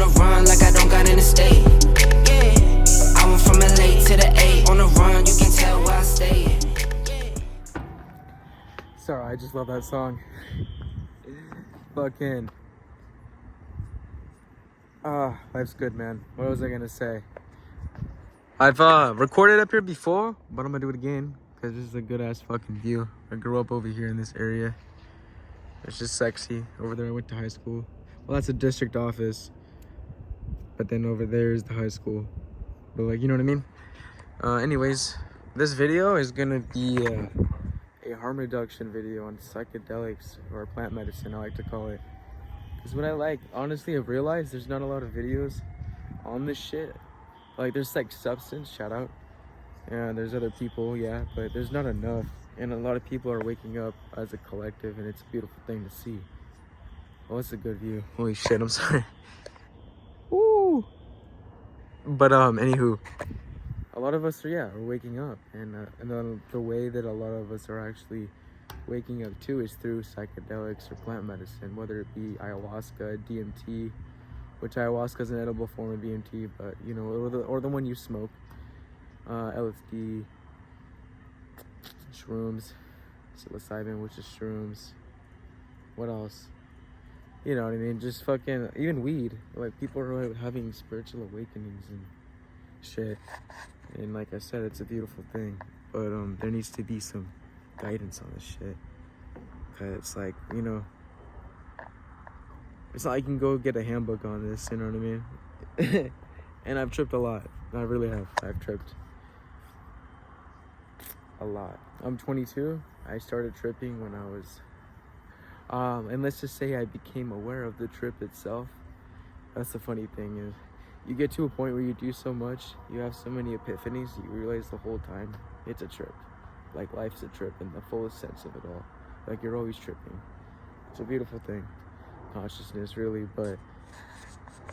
the run like I don't got an estate. Yeah, I went from LA to the A. On the run, you can tell where I stay. Sorry, I just love that song. Fucking. Life's good, man. What was I gonna say? I've recorded up here before, but I'm gonna do it again because this is a good ass fucking view. I grew up over here in this area. It's just sexy. Over there I went to high school. Well, that's a district office, but then over there is the high school. But like, you know what I mean? Anyways, this video is gonna be a harm reduction video on psychedelics, or plant medicine I like to call it. Because what I like, honestly, I've realized there's not a lot of videos on this shit. Like, there's like Substance, shout out, and there's other people, yeah, but there's not enough. And a lot of people are waking up as a collective, and it's a beautiful thing to see. Oh, it's a good view. Holy shit, I'm sorry. Woo! But anywho, a lot of us are waking up, and the way that a lot of us are actually waking up too is through psychedelics or plant medicine, whether it be ayahuasca, DMT, which ayahuasca is an edible form of DMT, but you know, or the one you smoke, LSD, shrooms, psilocybin, which is shrooms. What else? You know what I mean? Just fucking, even weed. Like, people are having spiritual awakenings and shit. And like I said, it's a beautiful thing. But there needs to be some guidance on this shit. Cause it's like, you know, it's not like you can go get a handbook on this, you know what I mean? And I've tripped a lot. I really have. I've tripped a lot. I'm 22. I started tripping when I was and let's just say I became aware of the trip itself. That's the funny thing, is you get to a point where you do so much, you have so many epiphanies, you realize the whole time it's a trip. Like, life's a trip in the fullest sense of it all. Like, you're always tripping. It's a beautiful thing, consciousness, really. But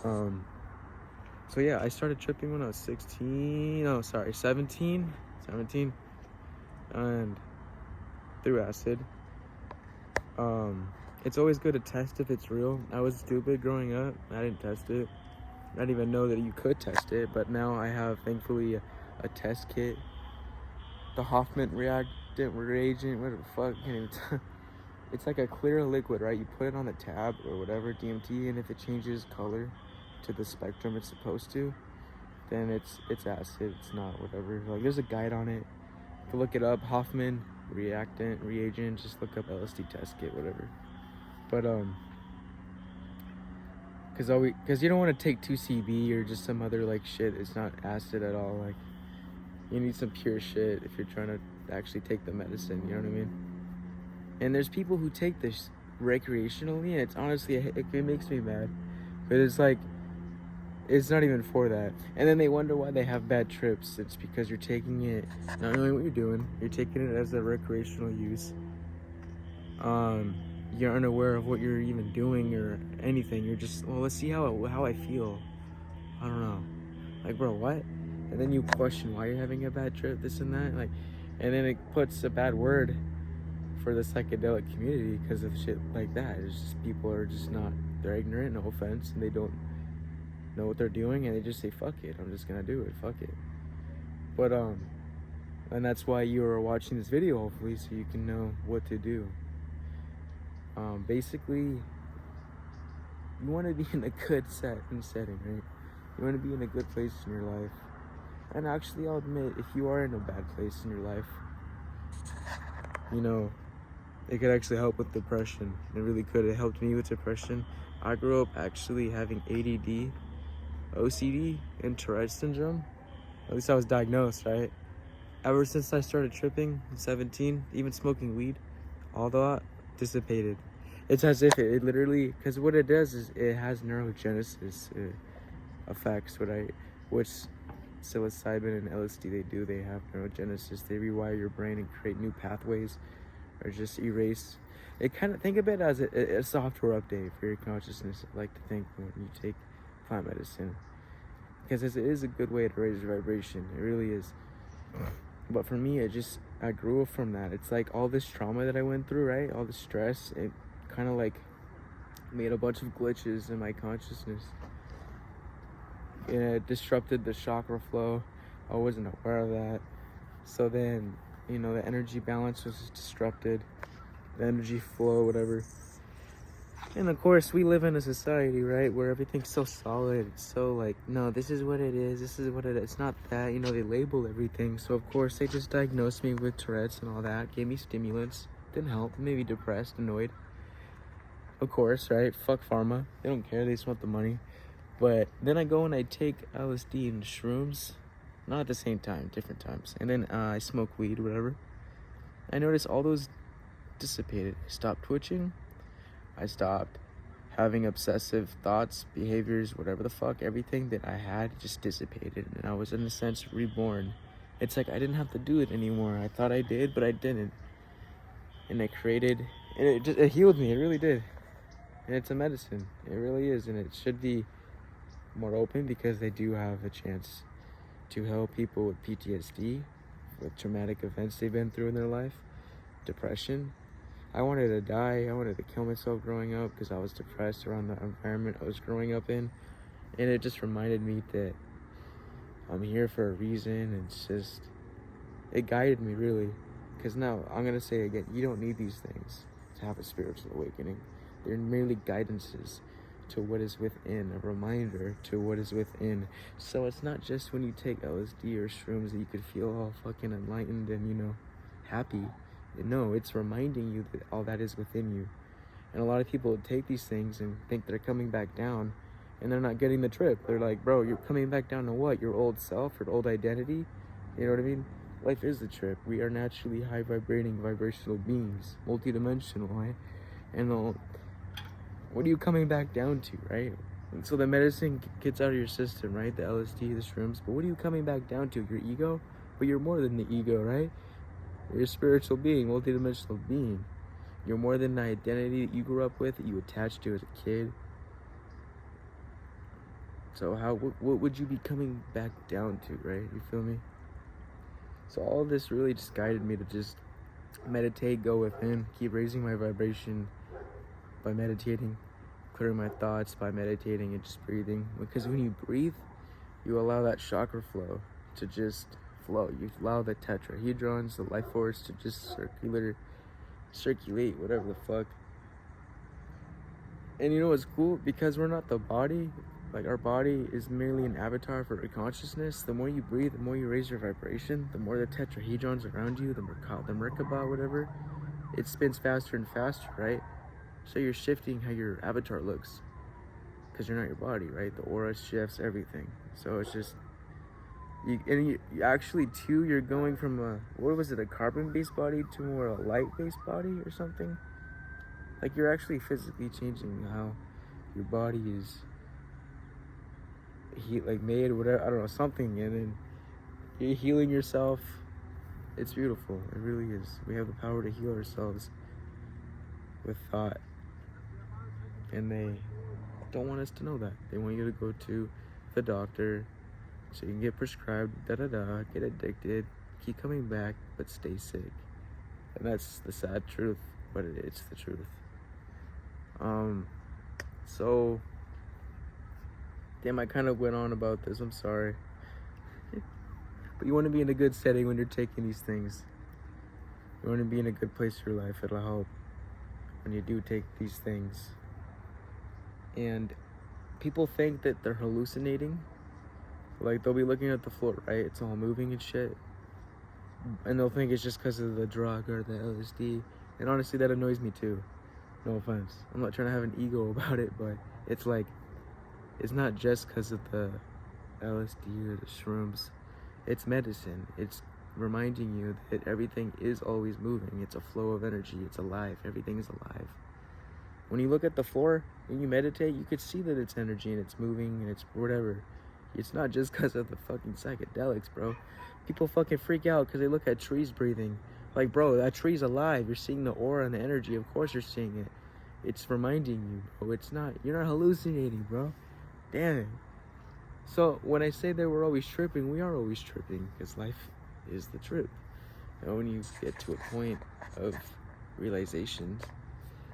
so yeah, I started tripping when I was 17, and through acid. It's always good to test if it's real. I was stupid growing up. I didn't test it. I didn't even know that you could test it, but now I have, thankfully, a test kit. The Hoffman reagent, what the fuck, can't even it's like a clear liquid, right? You put it on the tab or whatever, DMT, and if it changes color to the spectrum it's supposed to, then it's acid, it's not whatever. Like, there's a guide on it. You can look it up, Hoffman reagent, just look up LSD test kit, whatever. But because you don't want to take 2CB or just some other like shit. It's not acid at all. Like, you need some pure shit if you're trying to actually take the medicine, you know what I mean? And there's people who take this recreationally, and it's honestly, it makes me mad. But it's like, it's not even for that. And then they wonder why they have bad trips. It's because you're taking it, not knowing what you're doing, you're taking it as a recreational use. You're unaware of what you're even doing or anything. You're just, well, let's see how I feel. I don't know. Like, bro, what? And then you question why you're having a bad trip, this and that. Like, and then it puts a bad word for the psychedelic community because of shit like that. It's just, people are just not, they're ignorant, no offense, and they don't know what they're doing, and they just say, fuck it, I'm just gonna do it, fuck it. But and that's why you are watching this video, hopefully, so you can know what to do. Basically, you want to be in a good setting, right? You want to be in a good place in your life. And actually, I'll admit, if you are in a bad place in your life, you know, it could actually help with depression. It really could. It helped me with depression. I grew up actually having ADD, OCD, and Tourette's syndrome. At least I was diagnosed, right? Ever since I started tripping at 17, even smoking weed, all that dissipated. It's as if it literally, because what it does is it has neurogenesis effects, which psilocybin and LSD, they have neurogenesis. They rewire your brain and create new pathways, or just erase. It kind of, think of it as a software update for your consciousness. I like to think when you take plant medicine, because it is a good way to raise your vibration. It really is. But for me, I grew up from that. It's like all this trauma that I went through, right? All the stress, it kind of like made a bunch of glitches in my consciousness. it disrupted the chakra flow. I wasn't aware of that. So then, you know, the energy balance was disrupted, the energy flow, whatever. And of course, we live in a society, right, where everything's so solid. It's so like, no, this is what it is. This is what it is. It's not that. You know, they label everything. So of course, they just diagnosed me with Tourette's and all that. Gave me stimulants. Didn't help. Made me depressed, annoyed. Of course, right? Fuck pharma. They don't care. They just want the money. But then I go and I take LSD and shrooms. Not at the same time, different times. And then I smoke weed, whatever. I noticed all those dissipated. I stopped twitching. I stopped having obsessive thoughts, behaviors, whatever the fuck. Everything that I had just dissipated. And I was, in a sense, reborn. It's like I didn't have to do it anymore. I thought I did, but I didn't. And I created, and it healed me. It really did. And it's a medicine. It really is. And it should be more open, because they do have a chance to help people with PTSD, with traumatic events they've been through in their life, depression. I wanted to die. I wanted to kill myself growing up because I was depressed around the environment I was growing up in. And it just reminded me that I'm here for a reason. And it's just, it guided me really. Because now, I'm going to say again, you don't need these things to have a spiritual awakening. They're merely guidances to what is within, a reminder to what is within. So it's not just when you take LSD or shrooms that you could feel all fucking enlightened and, you know, happy. No, it's reminding you that all that is within you. And a lot of people take these things and think they're coming back down, and they're not getting the trip. They're like, bro, you're coming back down to what? Your old self, your old identity? You know what I mean? Life is the trip. We are naturally high vibrating, vibrational beings, multidimensional, right? And what are you coming back down to, right? And so the medicine gets out of your system, right? The LSD, the shrooms. But what are you coming back down to? Your ego? But you're more than the ego, right? You're a spiritual being, multidimensional being. You're more than the identity that you grew up with, that you attached to as a kid. So what would you be coming back down to, right? You feel me? So all of this really just guided me to just meditate, go within, keep raising my vibration by meditating, clearing my thoughts by meditating and just breathing. Because when you breathe, you allow that chakra flow to just flow. You allow the tetrahedrons, the life force, to just circulate, whatever the fuck. And you know what's cool? Because we're not the body, like our body is merely an avatar for consciousness. The more you breathe, the more you raise your vibration, the more the tetrahedrons around you, the Merkaba, whatever, it spins faster and faster, right? So you're shifting how your avatar looks, because you're not your body, right? The aura shifts everything. So it's just, you actually too, you're going from a carbon-based body to more a light-based body or something. Like you're actually physically changing how your body is made, whatever, I don't know, something, and then you're healing yourself. It's beautiful. It really is. We have the power to heal ourselves with thought. And they don't want us to know that. They want you to go to the doctor so you can get prescribed, get addicted, keep coming back, but stay sick. And that's the sad truth, but it's the truth. So, damn, I kind of went on about this, I'm sorry. But you want to be in a good setting when you're taking these things. You want to be in a good place for your life. It'll help when you do take these things. And people think that they're hallucinating. Like, they'll be looking at the floor, right? It's all moving and shit. And they'll think it's just because of the drug or the LSD. And honestly, that annoys me too. No offense. I'm not trying to have an ego about it, but it's like, it's not just because of the LSD or the shrooms. It's medicine. It's reminding you that everything is always moving. It's a flow of energy. It's alive. Everything is alive. When you look at the floor and you meditate, you could see that it's energy and it's moving and it's whatever. It's not just because of the fucking psychedelics, bro. People fucking freak out because they look at trees breathing. Like, bro, that tree's alive. You're seeing the aura and the energy. Of course you're seeing it. It's reminding you, bro. It's not, you're not hallucinating, bro. Damn it. So when I say that we're always tripping, we are always tripping because life is the trip. And when you get to a point of realization,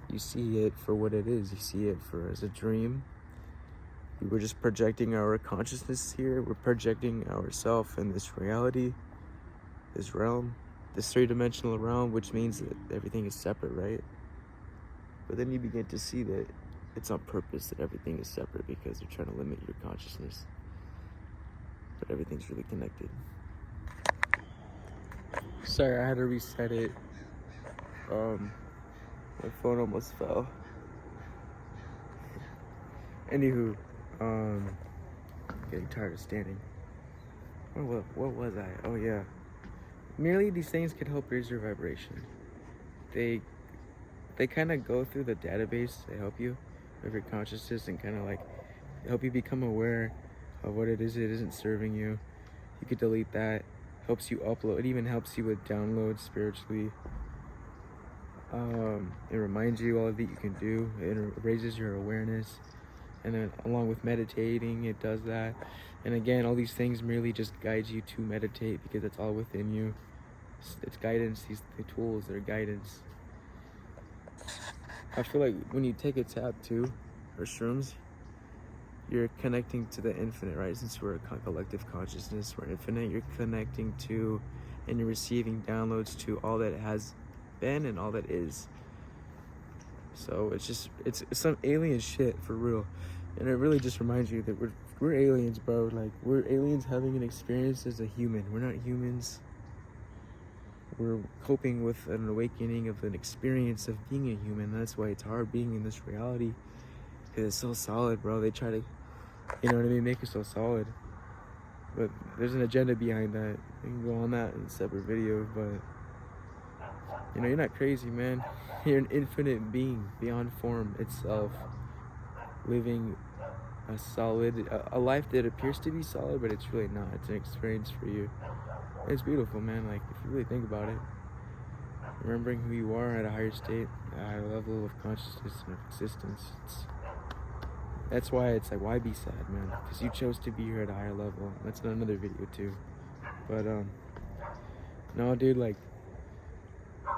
you see it for what it is. You see it for as a dream. We're just projecting our consciousness here. We're projecting ourself in this reality, this realm, this three-dimensional realm, which means that everything is separate, right? But then you begin to see that it's on purpose that everything is separate because they're trying to limit your consciousness. But everything's really connected. Sorry, I had to reset it. My phone almost fell. Anywho, getting tired of standing. What was I? Oh yeah. Merely these things can help raise your vibration. They kind of go through the database to help you with your consciousness and kind of like help you become aware of what it is that isn't serving you. You could delete that. Helps you upload. It even helps you with downloads spiritually. It reminds you all that you can do. It raises your awareness. And then along with meditating, it does that. And again, all these things merely just guide you to meditate because it's all within you. It's guidance. The tools, they're guidance. I feel like when you take a tab too, or shrooms, you're connecting to the infinite, right? Since we're a collective consciousness, we're infinite. You're connecting to and you're receiving downloads to all that has been and all that is. So it's some alien shit for real. And it really just reminds you that we're aliens, bro. Like, we're aliens having an experience as a human. We're not humans. We're coping with an awakening of an experience of being a human. That's why it's hard being in this reality. Because it's so solid, bro. They try to, you know what I mean, make it so solid. But there's an agenda behind that. We can go on that in a separate video, but you know, you're not crazy, man. You're an infinite being beyond form itself, living a solid, a life that appears to be solid, but it's really not. It's an experience for you. It's beautiful, man. Like, if you really think about it, remembering who you are at a higher state, a higher level of consciousness and of existence. That's why it's like, why be sad, man? Because you chose to be here at a higher level. That's another video too. But no, dude, like,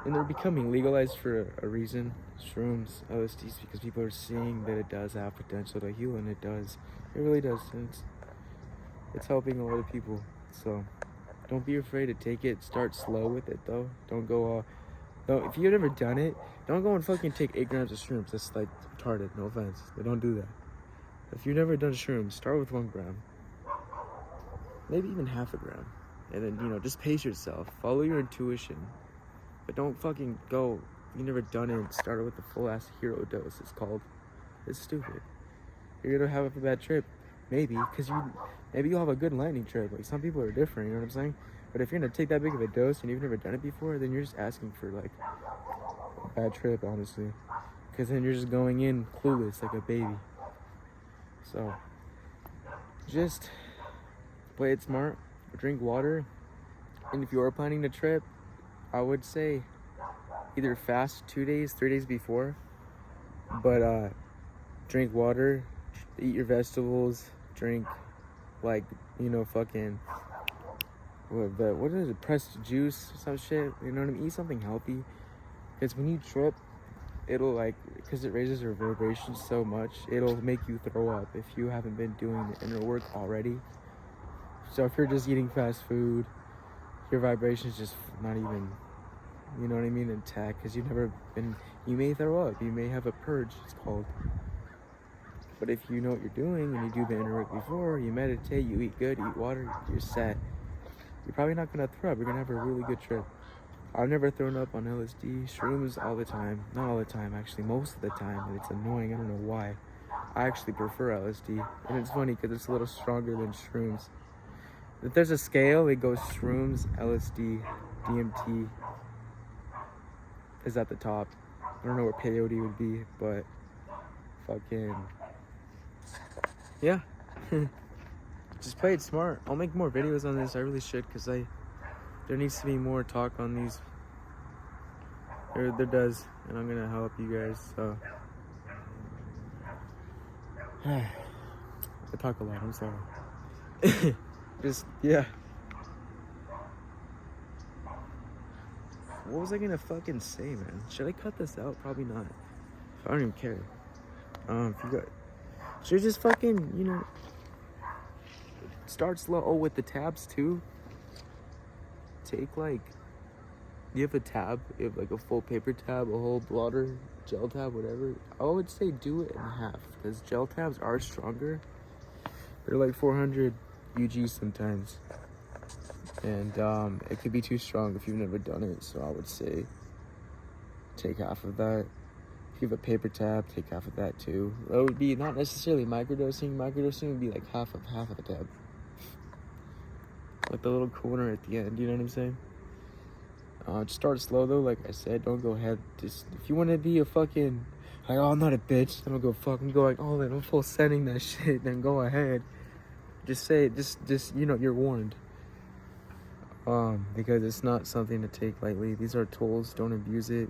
and they're becoming legalized for a reason. Shrooms, LSDs, because people are seeing that it does have potential to heal, and it does. It really does. And it's helping a lot of people. So don't be afraid to take it. Start slow with it, though. Don't go all. No, if you've never done it, don't go and fucking take 8 grams of shrooms. That's like retarded. No offense. They don't do that. If you've never done shrooms, start with 1 gram. Maybe even half a gram. And then, you know, just pace yourself. Follow your intuition. But don't fucking go. You never done it. Start with the full ass hero dose. It's called. It's stupid. You're gonna have a bad trip, maybe, because maybe you'll have a good landing trip. Like, some people are different. You know what I'm saying? But if you're gonna take that big of a dose and you've never done it before, then you're just asking for like a bad trip, honestly. Because then you're just going in clueless like a baby. So just play it smart. Drink water. And if you are planning the trip, I would say either fast 2 days, 3 days before, but drink water, eat your vegetables, drink like, you know, fucking what is it, pressed juice, some shit, you know what I mean? Eat something healthy, because when you trip, it'll, like, because it raises your vibration so much, it'll make you throw up if you haven't been doing the inner work already. So if you're just eating fast food, your vibration's just not even, you know what I mean, intact, because you've never been, you may throw up, you may have a purge, it's called. But if you know what you're doing and you do the inner work before, you meditate, you eat good, eat water, you're set. You're probably not gonna throw up, you're gonna have a really good trip. I've never thrown up on LSD, shrooms all the time, not all the time actually, most of the time, and it's annoying, I don't know why. I actually prefer LSD, and it's funny because it's a little stronger than shrooms. If there's a scale, it goes shrooms, LSD, DMT is at the top. I don't know where peyote would be, but fucking yeah. Just play it smart. I'll make more videos on this. I really should, because there needs to be more talk on these. There does, and I'm gonna help you guys. So I talk a lot. I'm sorry. Just, yeah. What was I gonna fucking say, man? Should I cut this out? Probably not. I don't even care. If you got, So just fucking, you know, start slow. Oh, with the tabs too. Take like, you have a tab, you have like a full paper tab, a whole blotter, gel tab, whatever. I would say do it in half, because gel tabs are stronger. They're like 400 UG sometimes. And it could be too strong if you've never done it. So I would say take half of that. If you have a paper tab, take half of that too. That would be not necessarily microdosing. Microdosing would be like half of the tab. Like the little corner at the end, you know what I'm saying? Just start slow though, like I said. Don't go ahead. Just if you want to be a fucking like, oh, I'm not a bitch, I'm gonna go fucking go like, oh, then I'm full sending that shit. Then go ahead. Just say it. Just you know, you're warned. Because it's not something to take lightly. These are tools. Don't abuse it.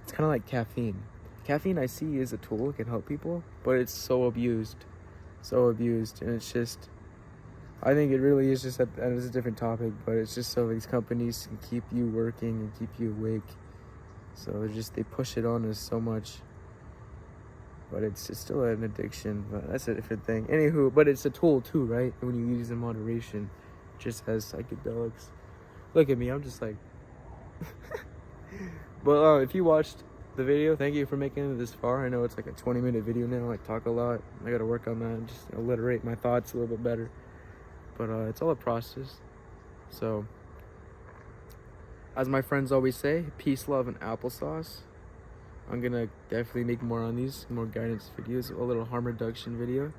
It's kind of like caffeine. Caffeine, I see, is a tool. It can help people, but it's so abused, and it's just. I think it really is just, and it's a different topic, but it's just so these companies can keep you working and keep you awake. So it's just, they push it on us so much. But it's still an addiction, but that's a different thing. Anywho, but it's a tool too, right? When you use it in moderation, just as psychedelics. Look at me, I'm just like... But if you watched the video, thank you for making it this far. I know it's like a 20-minute video now. I talk a lot. I gotta work on that and just alliterate my thoughts a little bit better. But it's all a process. So, as my friends always say, peace, love, and applesauce. I'm gonna definitely make more on these, more guidance videos, a little harm reduction video.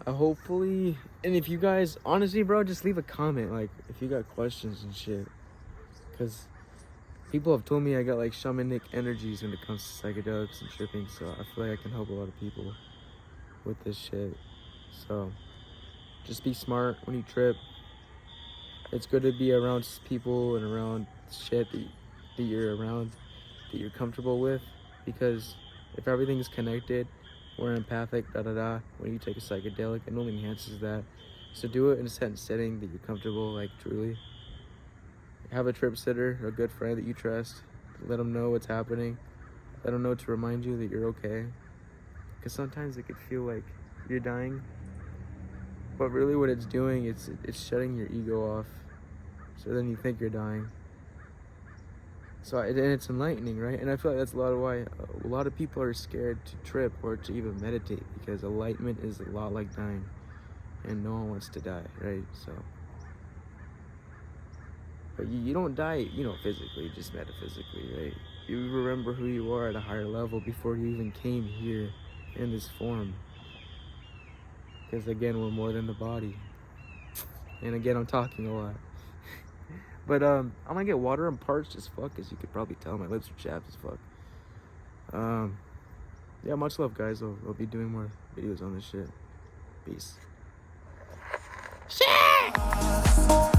Hopefully, and if you guys, honestly, bro, just leave a comment, like, if you got questions and shit. Because people have told me I got, like, shamanic energies when it comes to psychedelics and tripping, so I feel like I can help a lot of people with this shit. So just be smart when you trip. It's good to be around people and around shit that you're around, that you're comfortable with, because if everything is connected, we're empathic, when you take a psychedelic, it only enhances that. So do it in a certain setting that you're comfortable, like, truly. Have a trip sitter, a good friend that you trust. Let them know what's happening. Let them know to remind you that you're okay. Because sometimes it could feel like you're dying, but really what it's doing, it's shutting your ego off, so then you think you're dying. So and it's enlightening, right? And I feel like that's a lot of why a lot of people are scared to trip or to even meditate, because enlightenment is a lot like dying, and no one wants to die, right? So, but you don't die, you know, physically, just metaphysically, right? You remember who you are at a higher level before you even came here in this form, because again, we're more than the body. And again, I'm talking a lot. But I'm gonna get water. I'm parched as fuck, as you could probably tell. My lips are chapped as fuck. Yeah, much love, guys. I'll be doing more videos on this shit. Peace. Shit!